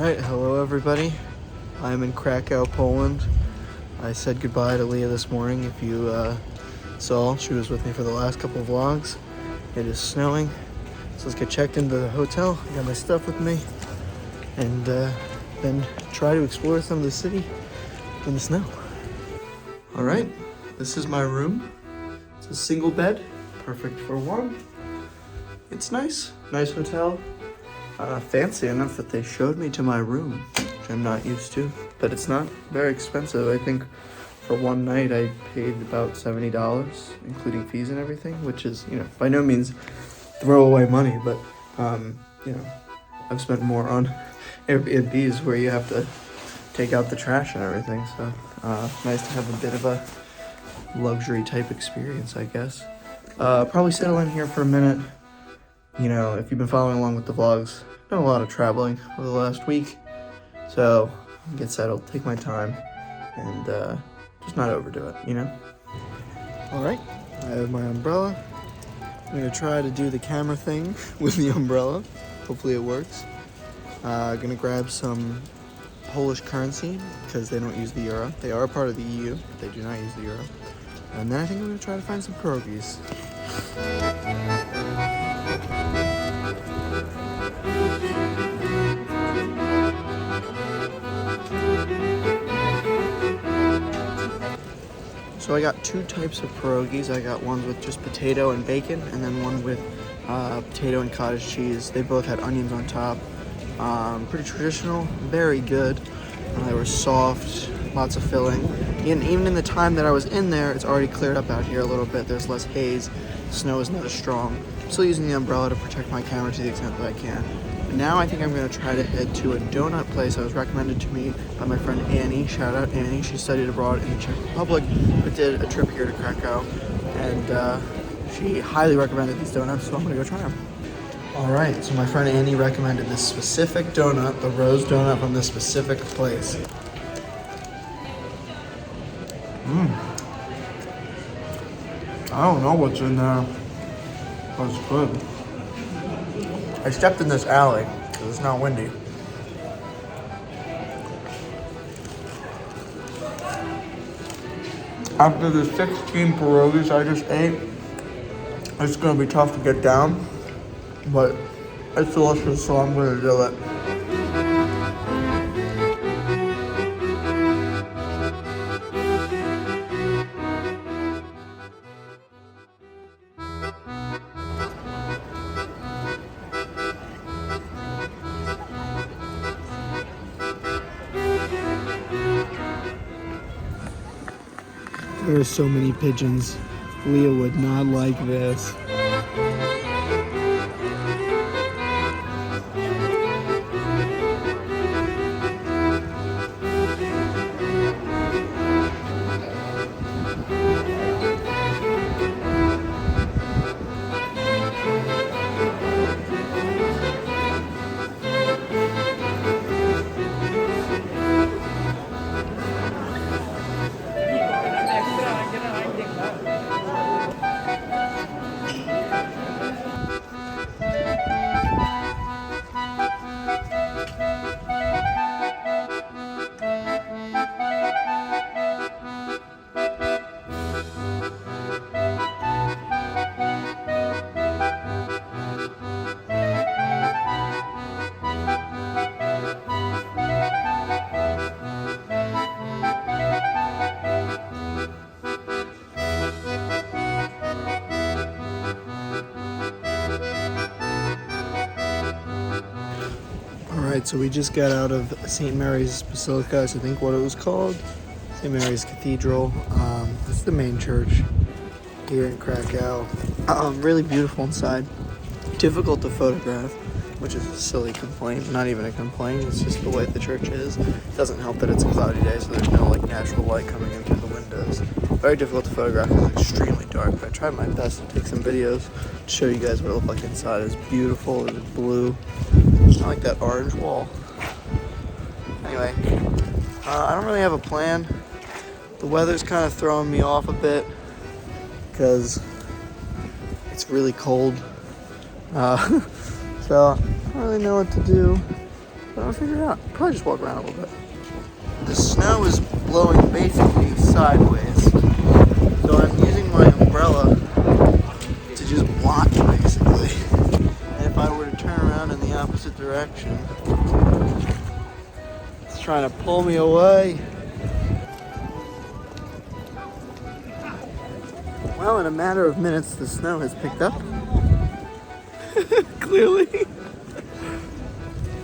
Alright, hello everybody. I'm in Krakow, Poland. I said goodbye to Leah this morning. If you saw, she was with me for the last couple of vlogs. It is snowing, so let's get checked into the hotel. I got my stuff with me, and then try to explore some of the city in the snow. Alright, this is my room. It's a single bed, perfect for one. It's nice hotel. Fancy enough that they showed me to my room, which I'm not used to, but it's not very expensive. I think for one night I paid about $70, including fees and everything, which is, by no means throwaway money, but, I've spent more on Airbnbs where you have to take out the trash and everything, so nice to have a bit of a luxury type experience, I guess. Probably settle in here for a minute. If you've been following along with the vlogs, done a lot of traveling over the last week, so get settled, take my time, and just not overdo it, Alright, I have my umbrella. I'm gonna try to do the camera thing with the umbrella. Hopefully it works. Gonna grab some Polish currency, because they don't use the euro. They are a part of the EU, but they do not use the euro. And then I think I'm gonna try to find some pierogies. So I got two types of pierogies. I got one with just potato and bacon, and then one with potato and cottage cheese. They both had onions on top. Pretty traditional, very good. They were soft, lots of filling. And even in the time that I was in there, it's already cleared up out here a little bit. There's less haze. The snow is not as strong. I'm still using the umbrella to protect my camera to the extent that I can. But now I think I'm going to try to head to a donut place that was recommended to me by my friend Annie. Shout out Annie. She studied abroad in the Czech Republic, but did a trip here to Krakow. And she highly recommended these donuts, so I'm going to go try them. Alright, so my friend Annie recommended this specific donut, the rose donut from this specific place. I don't know what's in there, but it's good. I stepped in this alley, because it's not windy. After the 16 pierogies I just ate, it's going to be tough to get down, but it's delicious, so I'm going to do it. There are so many pigeons. Leah would not like this. Alright, so we just got out of St. Mary's Basilica, I think what it was called. St. Mary's Cathedral. This is the main church here in Krakow. Really beautiful inside. Difficult to photograph, which is a silly complaint. Not even a complaint, it's just the way the church is. It doesn't help that it's a cloudy day, so there's no natural light coming in through the windows. Very difficult to photograph, it's extremely dark, but I tried my best to take some videos to show you guys what it looked like inside. It's beautiful, it's blue. I like that orange wall. Anyway, I don't really have a plan. The weather's kind of throwing me off a bit because it's really cold. So I don't really know what to do. But I'll figure it out. Probably just walk around a little bit. The snow is blowing basically sideways, so I'm using my umbrella to just block it basically. And if I were to turn around in the opposite direction, it's trying to pull me away. Well, in a matter of minutes, the snow has picked up. Clearly.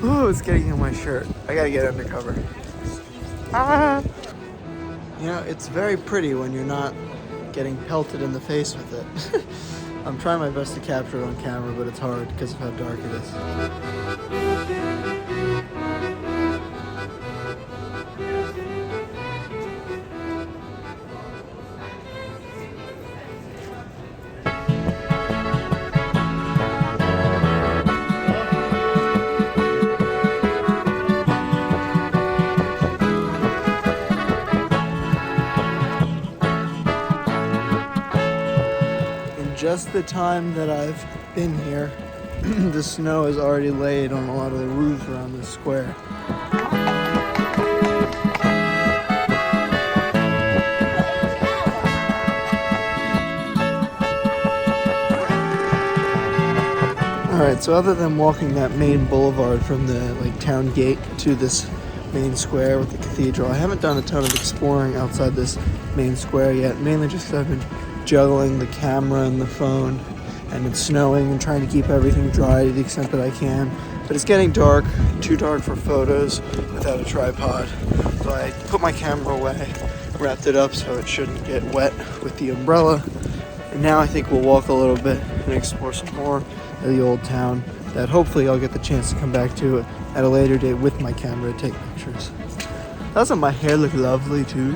Oh, it's getting in my shirt. I gotta get undercover. Ah! You know, it's very pretty when you're not getting pelted in the face with it. I'm trying my best to capture it on camera, but it's hard because of how dark it is. Just the time that I've been here, the snow is already laid on a lot of the roofs around this square. Alright, so other than walking that main boulevard from the town gate to this main square with the cathedral, I haven't done a ton of exploring outside this main square yet, mainly just because I've been juggling the camera and the phone, and it's snowing and trying to keep everything dry to the extent that I can. But it's getting dark, too dark for photos without a tripod. So I put my camera away, wrapped it up so it shouldn't get wet with the umbrella. And now I think we'll walk a little bit and explore some more of the old town that hopefully I'll get the chance to come back to at a later date with my camera to take pictures. Doesn't my hair look lovely too?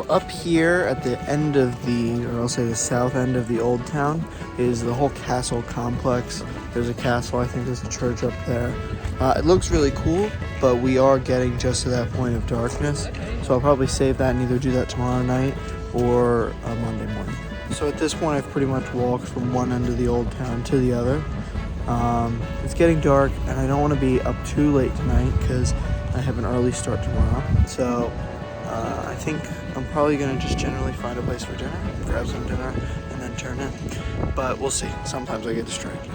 Up here at the end of or I'll say the south end of the old town, is the whole castle complex. There's a castle, I think there's a church up there. It looks really cool, but we are getting just to that point of darkness. So I'll probably save that and either do that tomorrow night or Monday morning. So at this point, I've pretty much walked from one end of the old town to the other. It's getting dark and I don't want to be up too late tonight because I have an early start tomorrow. So I think I'm probably going to just generally find a place for dinner, grab some dinner, and then turn in. But we'll see. Sometimes I get distracted.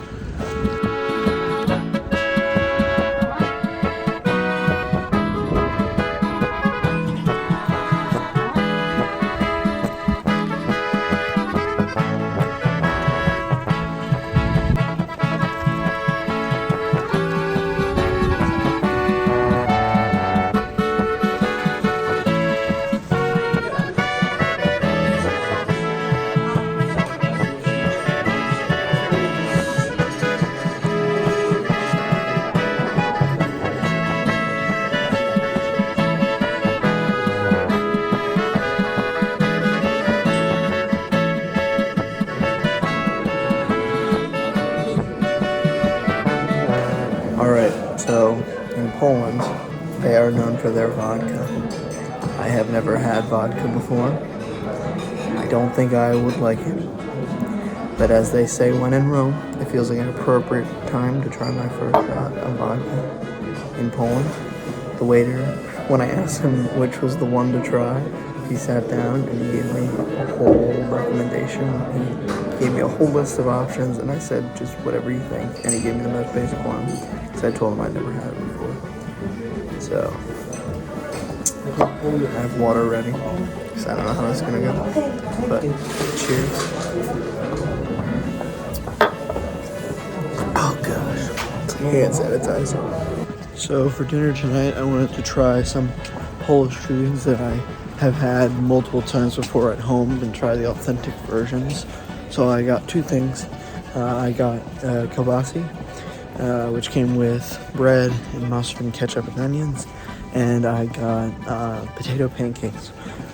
Alright, so in Poland, they are known for their vodka. I have never had vodka before. I don't think I would like it. But as they say, when in Rome, it feels like an appropriate time to try my first shot of vodka in Poland. The waiter, when I asked him which was the one to try, he sat down and he gave me a whole recommendation. He gave me a whole list of options, and I said, just whatever you think. And he gave me the most basic one, because I told him I'd never had it before. So, I have water ready, because I don't know how this is going to go. But, cheers. Oh gosh, it's hand sanitizer. So for dinner tonight, I wanted to try some Polish foods that I have had multiple times before at home and try the authentic versions. So I got two things. I got kielbasi, which came with bread and mustard and ketchup and onions, and I got potato pancakes,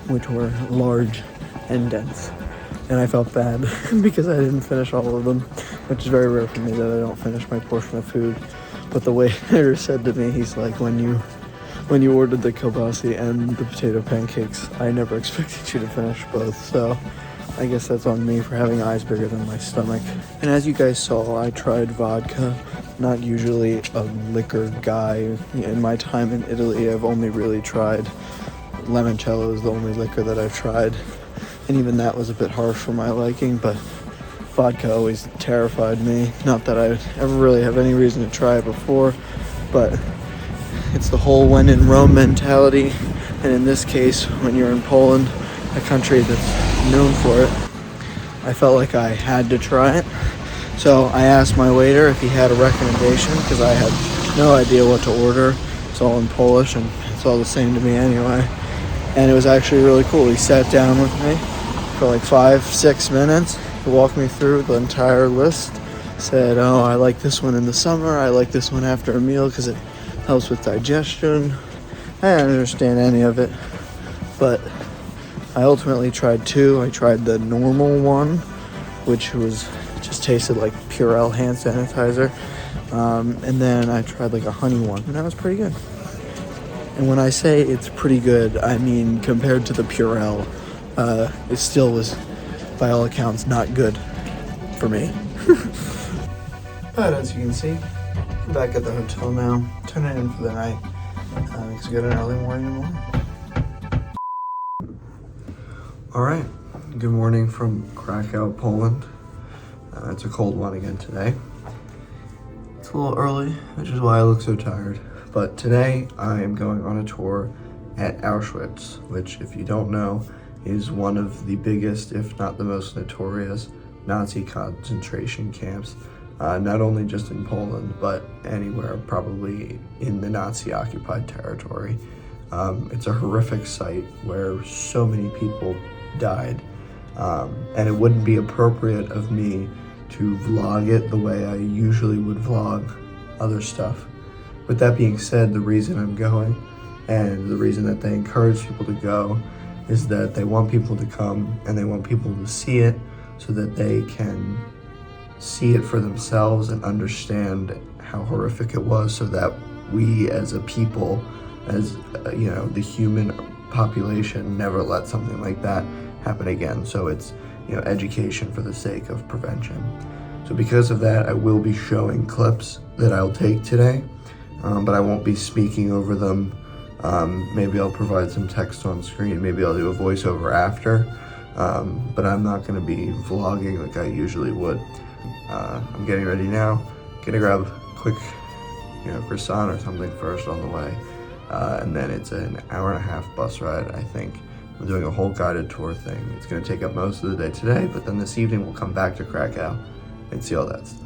which were large and dense. And I felt bad because I didn't finish all of them, which is very rare for me that I don't finish my portion of food But the waiter said to me, he's like, when you ordered the kielbasa and the potato pancakes, I never expected you to finish both. So I guess that's on me for having eyes bigger than my stomach. And as you guys saw, I tried vodka. Not usually a liquor guy. In my time in Italy, I've only really tried limoncello is the only liquor that I've tried. And even that was a bit harsh for my liking, but vodka always terrified me. Not that I ever really have any reason to try it before, but it's the whole when in Rome mentality. And in this case, when you're in Poland, a country that's known for it, I felt like I had to try it. So I asked my waiter if he had a recommendation, because I had no idea what to order. It's all in Polish, and it's all the same to me anyway. And it was actually really cool. He sat down with me for like 5-6 minutes. He walked me through the entire list. Said, oh, I like this one in the summer. I like this one after a meal because it helps with digestion. I didn't understand any of it, but I ultimately tried two. I tried the normal one, which just tasted like Purell hand sanitizer. And then I tried like a honey one, and that was pretty good. And when I say it's pretty good, I mean compared to the Purell, it still was, by all accounts, not good for me. But as you can see, I'm back at the hotel now, turning in for the night, because we got an early morning tomorrow. Alright, good morning from Krakow, Poland. It's a cold one again today. It's a little early, which is why I look so tired. But today I am going on a tour at Auschwitz, which, if you don't know, is one of the biggest, if not the most notorious, Nazi concentration camps. Not only just in Poland, but anywhere probably in the Nazi-occupied territory. It's a horrific site where so many people died, and it wouldn't be appropriate of me to vlog it the way I usually would vlog other stuff. With that being said, the reason I'm going, and the reason that they encourage people to go, is that they want people to come and they want people to see it so that they can see it for themselves and understand how horrific it was, so that we as a people, as the human population, never let something like that happen again. So it's education for the sake of prevention. So because of that, I will be showing clips that I'll take today, but I won't be speaking over them. Maybe I'll provide some text on screen, maybe I'll do a voiceover after, but I'm not going to be vlogging like I usually would. I'm getting ready now. Gonna grab a quick croissant or something first on the way, and then it's an hour-and-a-half bus ride, I think. I'm doing a whole guided tour thing. It's gonna take up most of the day today, but then this evening we'll come back to Krakow and see all that stuff.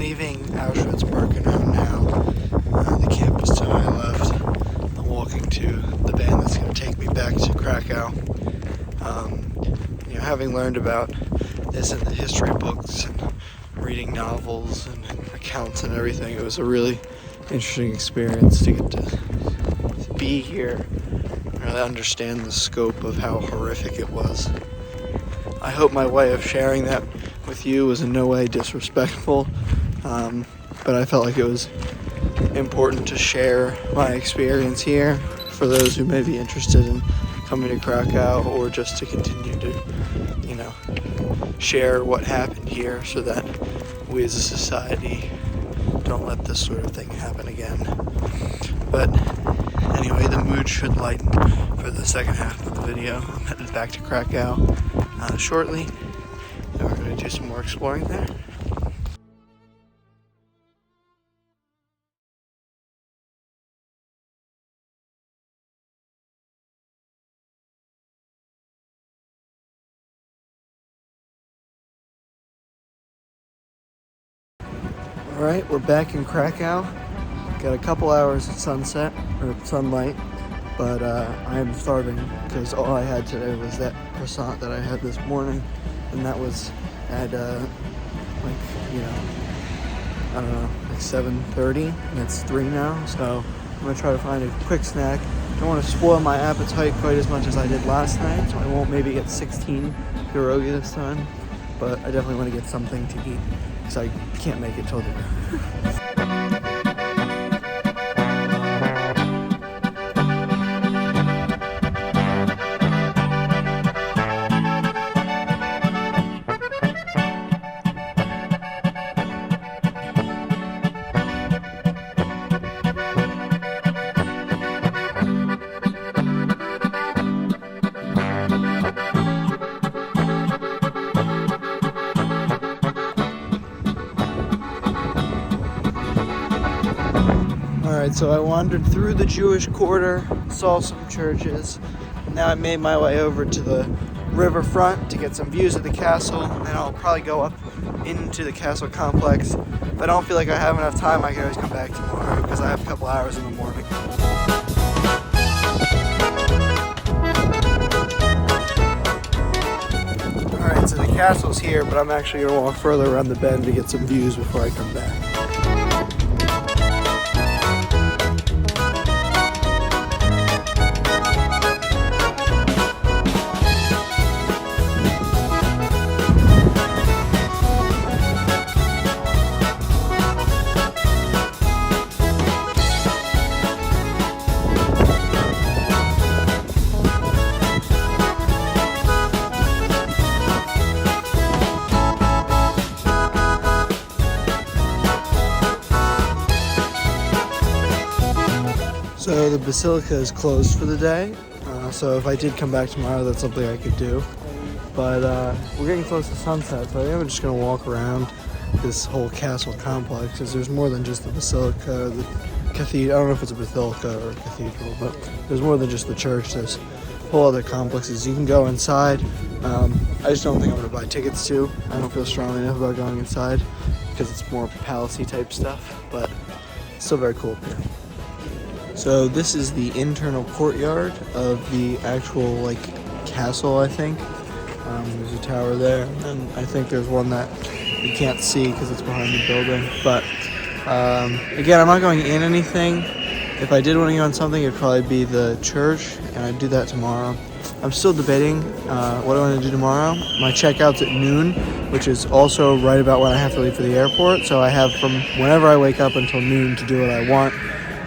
leaving Auschwitz-Birkenau now, the campus to my left. I'm walking to the van that's going to take me back to Krakow. Having learned about this in the history books and reading novels and accounts and everything, it was a really interesting experience to get to be here and really understand the scope of how horrific it was. I hope my way of sharing that with you was in no way disrespectful, but I felt like it was important to share my experience here for those who may be interested in coming to Krakow, or just to continue to, share what happened here so that we as a society don't let this sort of thing happen again. But anyway, the mood should lighten for the second half of the video. I'm headed back to Krakow shortly, and we're going to do some more exploring there. Alright, we're back in Krakow. Got a couple hours of sunset, or sunlight, but I am starving because all I had today was that croissant that I had this morning, and that was at, 7:30, and it's 3 now, so I'm going to try to find a quick snack. Don't want to spoil my appetite quite as much as I did last night, so I won't maybe get 16 pierogi this time, but I definitely want to get something to eat, because I can't make it till dinner. Alright, so I wandered through the Jewish quarter, saw some churches. Now I made my way over to the riverfront to get some views of the castle, and then I'll probably go up into the castle complex. If I don't feel like I have enough time, I can always come back tomorrow because I have a couple hours in the morning. Alright, so the castle's here, but I'm actually going to walk further around the bend to get some views before I come back. So the basilica is closed for the day, so if I did come back tomorrow, that's something I could do. But we're getting close to sunset, so I think I'm just going to walk around this whole castle complex, because there's more than just the basilica, the cathedral. I don't know if it's a basilica or a cathedral, but there's more than just the church. There's whole other complexes. You can go inside. I just don't think I'm going to buy tickets to. I don't feel strongly enough about going inside, because it's more palace-y type stuff, but it's still very cool up here. So this is the internal courtyard of the actual castle, I think. There's a tower there, and I think there's one that you can't see because it's behind the building. But again, I'm not going in anything. If I did want to go on something, it'd probably be the church, and I'd do that tomorrow. I'm still debating what I want to do tomorrow. My checkout's at noon, which is also right about when I have to leave for the airport. So I have from whenever I wake up until noon to do what I want.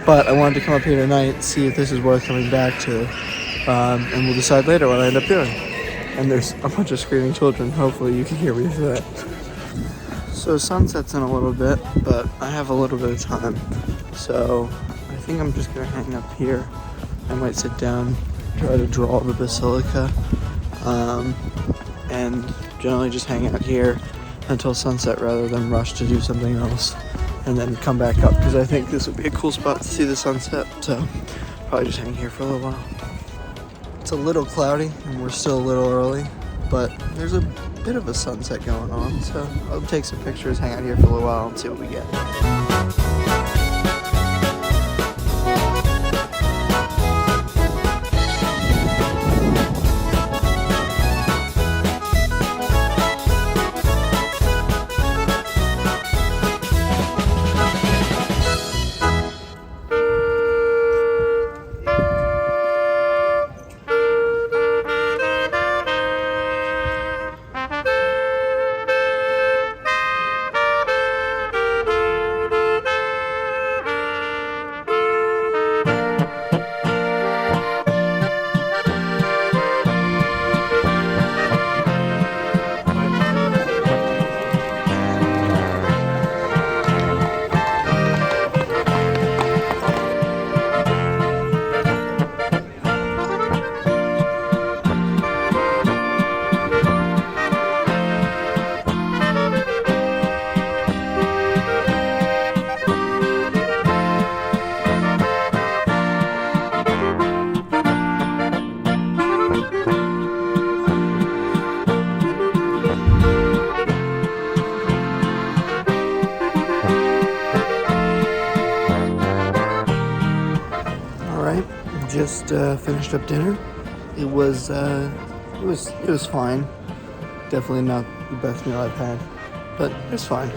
But I wanted to come up here tonight, see if this is worth coming back to, and we'll decide later what I end up doing. And there's a bunch of screaming children. Hopefully you can hear me through that. So sunset's in a little bit, but I have a little bit of time. So I think I'm just going to hang up here. I might sit down, try to draw the basilica, and generally just hang out here until sunset rather than rush to do something else. And then come back up, because I think this would be a cool spot to see the sunset, so probably just hang here for a little while. It's a little cloudy, and we're still a little early, but there's a bit of a sunset going on, so I'll take some pictures, hang out here for a little while, and see what we get. Just finished up dinner. It was fine. Definitely not the best meal I've had, but it was fine.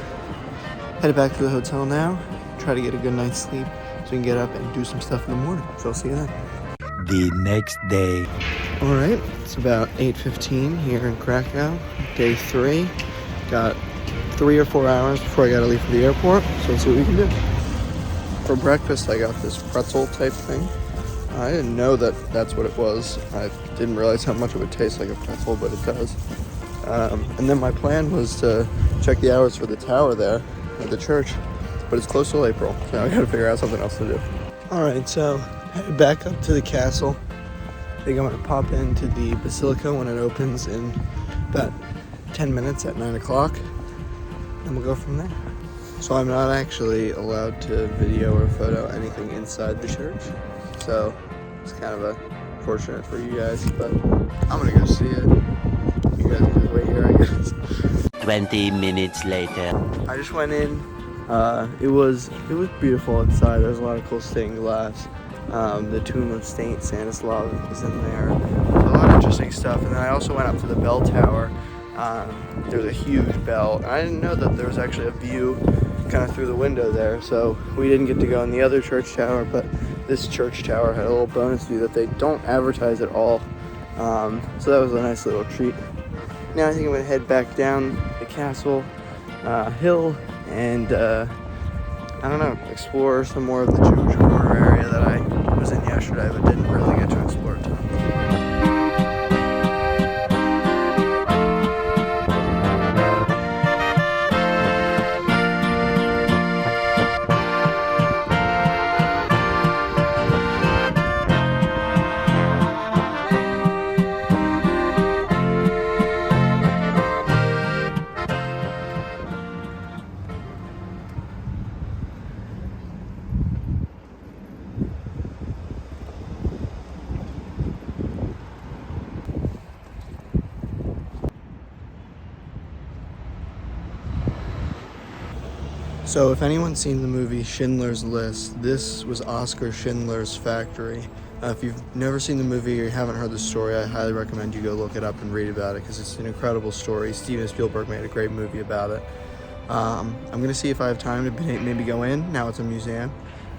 Headed back to the hotel now. Try to get a good night's sleep so we can get up and do some stuff in the morning. So I'll see you then. The next day. All right, it's about 8:15 here in Krakow. Day 3. Got 3 or 4 hours before I gotta leave for the airport. So let's see what we can do. For breakfast, I got this pretzel type thing. I didn't know that that's what it was. I didn't realize how much it would taste like a pretzel, but it does. And then my plan was to check the hours for the tower there at the church, but it's closed till April, so I gotta figure out something else to do. All right, so headed back up to the castle. I think I'm gonna pop into the basilica when it opens in about 10 minutes at 9 o'clock, and we'll go from there. So I'm not actually allowed to video or photo anything inside the church, so it's kind of fortunate for you guys, but I'm gonna go see it. You guys can just wait here, I guess. 20 minutes later. I just went in. It was beautiful inside. There's a lot of cool stained glass. The tomb of Saint Stanislaus is in there. There's a lot of interesting stuff. And then I also went up to the bell tower. There's a huge bell. And I didn't know that there was actually a view kind of through the window there. So we didn't get to go in the other church tower, but this church tower had a little bonus view that they don't advertise at all. So that was a nice little treat. Now I think I'm gonna head back down the castle hill and I don't know, explore some more of the Jewish corner area that I was in yesterday but didn't really get to explore tons. So if anyone's seen the movie Schindler's List, this was Oskar Schindler's factory. If you've never seen the movie or you haven't heard the story, I highly recommend you go look it up and read about it because it's an incredible story. Steven Spielberg made a great movie about it. I'm going to see if I have time to maybe go in. Now it's a museum.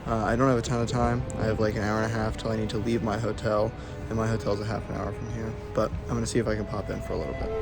I don't have a ton of time. I have like an hour and a half till I need to leave my hotel, and my hotel's a half an hour from here. But I'm going to see if I can pop in for a little bit.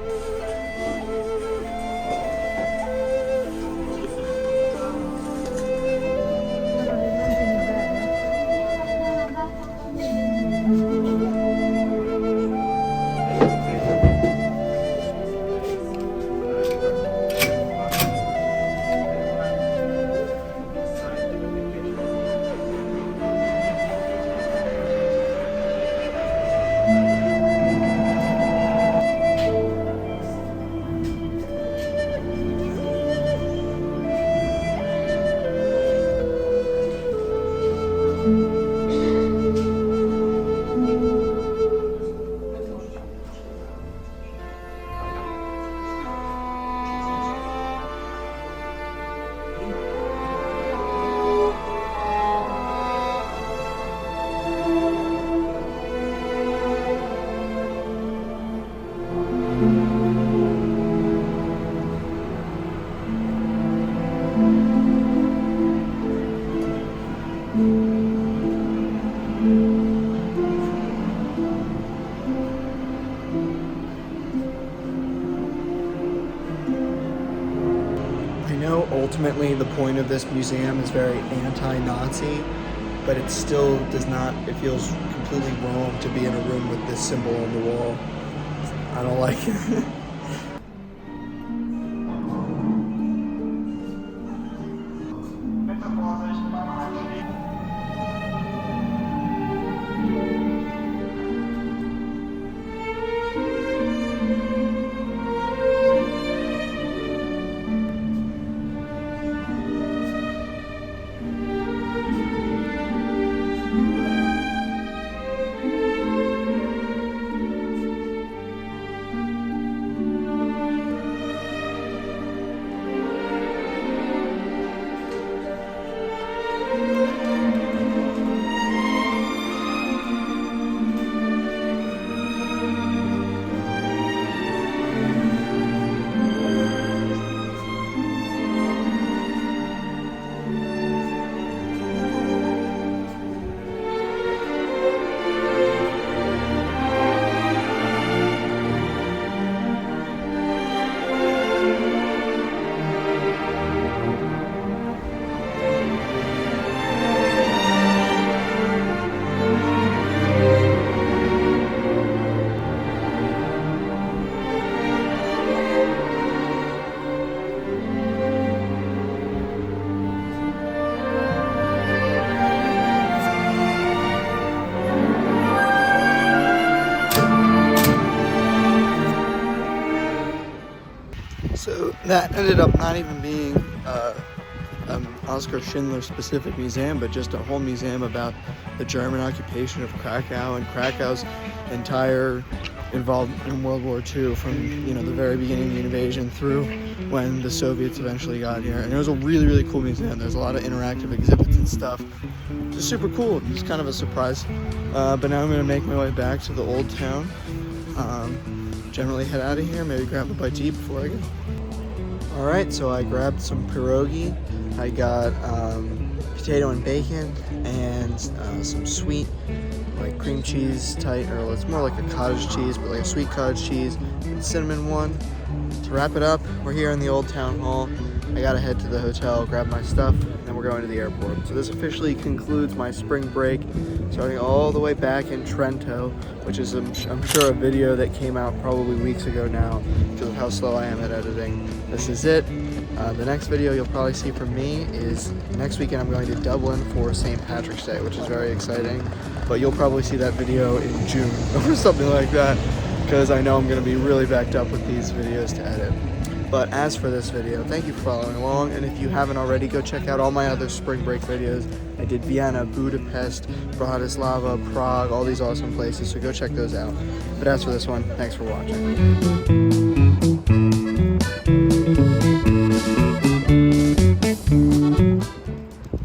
know ultimately the point of this museum is very anti-Nazi, but it still does not, it feels completely wrong to be in a room with this symbol on the wall. I don't like it. So that ended up not even being Oskar Schindler specific museum, but just a whole museum about the German occupation of Krakow and Krakow's entire involvement in World War II, from the very beginning of the invasion through when the Soviets eventually got here. And it was a really, really cool museum. There's a lot of interactive exhibits and stuff. Just super cool. It's kind of a surprise. But now I'm going to make my way back to the old town. Generally head out of here, maybe grab a bite to eat before I go. Alright, so I grabbed some pierogi. I got potato and bacon and some sweet, like cream cheese type, or it's more like a cottage cheese, but like a sweet cottage cheese and cinnamon one. To wrap it up, we're here in the old town hall. I gotta head to the hotel, grab my stuff, and then we're going to the airport. So this officially concludes my spring break, starting all the way back in Trento, which is, I'm sure, a video that came out probably weeks ago now because of how slow I am at editing. This is it. The next video you'll probably see from me is next weekend. I'm going to Dublin for St. Patrick's Day, which is very exciting. But you'll probably see that video in June or something like that, because I know I'm going to be really backed up with these videos to edit. But as for this video, thank you for following along, and if you haven't already, go check out all my other spring break videos. I did Vienna, Budapest, Bratislava, Prague, all these awesome places, so go check those out. But as for this one, thanks for watching.